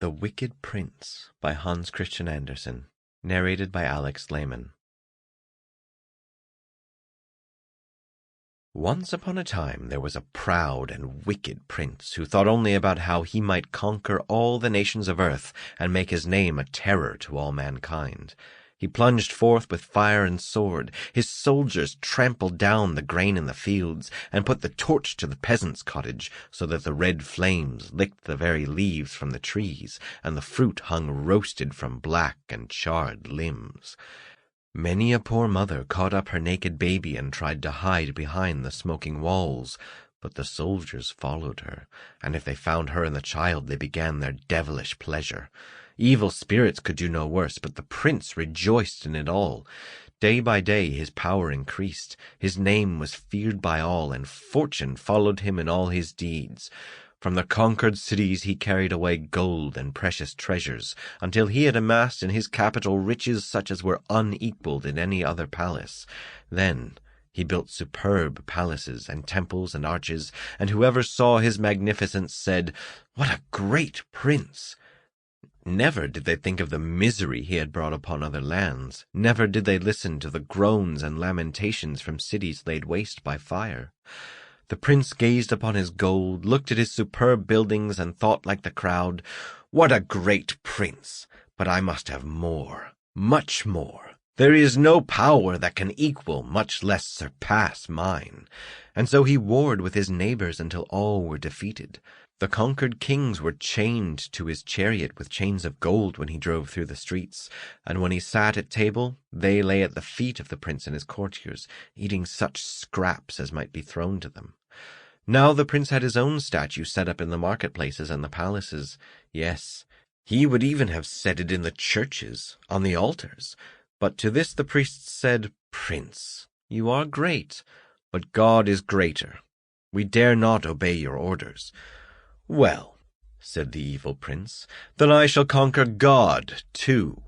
The Wicked Prince by Christian Andersen. Narrated by Lehman. Once upon a time there was a proud and wicked prince who thought only about how he might conquer all the nations of earth and make his name a terror to all mankind. He plunged forth with fire and sword. His soldiers trampled down the grain in the fields and put the torch to the peasant's cottage so that the red flames licked the very leaves from the trees and the fruit hung roasted from black and charred limbs. Many a poor mother caught up her naked baby and tried to hide behind the smoking walls, but the soldiers followed her, and if they found her and the child they began their devilish pleasure. Evil spirits could do no worse, but the prince rejoiced in it all. Day by day his power increased, his name was feared by all, and fortune followed him in all his deeds. From the conquered cities he carried away gold and precious treasures, until he had amassed in his capital riches such as were unequaled in any other palace. Then he built superb palaces and temples and arches, and whoever saw his magnificence said, "What a great prince!" Never did they think of the misery he had brought upon other lands. Never did they listen to the groans and lamentations from cities laid waste by fire. The prince gazed upon his gold, looked at his superb buildings, and thought like the crowd, "What a great prince! But I must have more, much more. There is no power that can equal, much less surpass mine." And so he warred with his neighbors until all were defeated. The conquered kings were chained to his chariot with chains of gold when he drove through the streets, and when he sat at table, they lay at the feet of the prince and his courtiers, eating such scraps as might be thrown to them. Now the prince had his own statue set up in the marketplaces and the palaces. Yes, he would even have set it in the churches, on the altars. But to this the priests said, "Prince, you are great, but God is greater. We dare not obey your orders." "Well," said the evil prince, "then I shall conquer God, too."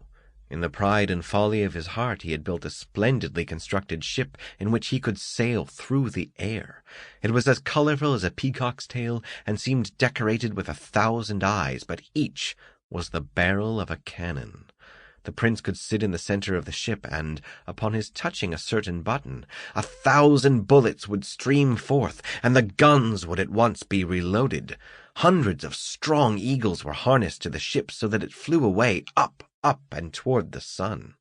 In the pride and folly of his heart he had built a splendidly constructed ship in which he could sail through the air. It was as colorful as a peacock's tail and seemed decorated with 1,000 eyes, but each was the barrel of a cannon. The prince could sit in the center of the ship, and, upon his touching a certain button, 1,000 bullets would stream forth, and the guns would at once be reloaded. Hundreds of strong eagles were harnessed to the ship so that it flew away, up, and toward the sun.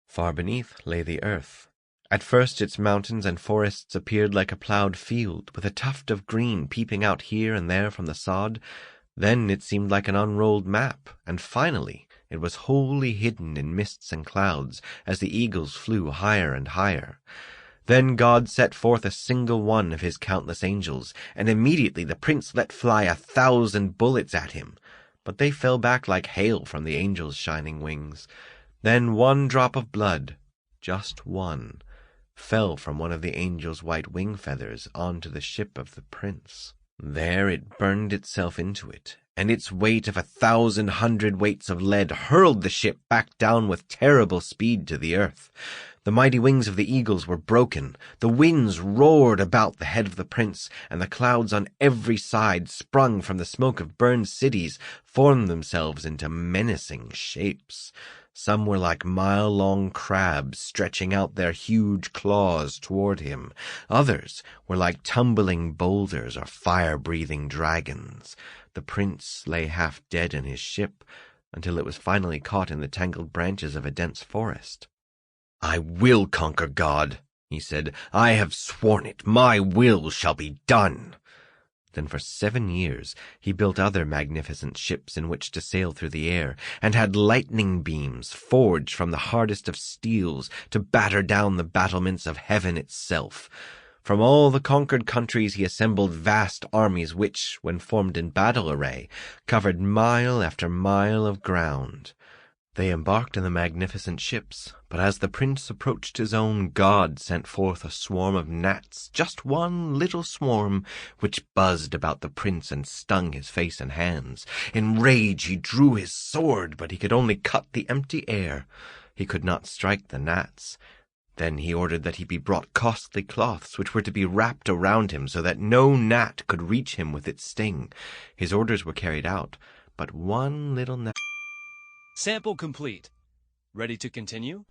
Far beneath lay the earth. At first its mountains and forests appeared like a plowed field, with a tuft of green peeping out here and there from the sod. Then it seemed like an unrolled map, and finally it was wholly hidden in mists and clouds as the eagles flew higher and higher. Then God set forth a single one of his countless angels, and immediately the prince let fly 1,000 bullets at him. But they fell back like hail from the angel's shining wings. Then one drop of blood, just one, fell from one of the angel's white wing feathers onto the ship of the prince. There it burned itself into it, and its weight of 1,000 hundredweights of lead hurled the ship back down with terrible speed to the earth. The mighty wings of the eagles were broken, the winds roared about the head of the prince, and the clouds on every side, sprung from the smoke of burned cities, formed themselves into menacing shapes. Some were like mile-long crabs stretching out their huge claws toward him. Others were like tumbling boulders or fire-breathing dragons. The prince lay half dead in his ship until it was finally caught in the tangled branches of a dense forest. "I will conquer God," he said. "I have sworn it. My will shall be done." Then for 7 years he built other magnificent ships in which to sail through the air, and had lightning beams forged from the hardest of steels to batter down the battlements of heaven itself. From all the conquered countries he assembled vast armies which, when formed in battle array, covered mile after mile of ground. They embarked in the magnificent ships, but as the prince approached his own, God sent forth a swarm of gnats, just one little swarm, which buzzed about the prince and stung his face and hands. In rage he drew his sword, but he could only cut the empty air. He could not strike the gnats. Then he ordered that he be brought costly cloths, which were to be wrapped around him so that no gnat could reach him with its sting. His orders were carried out, but one little Sample complete. Ready to continue?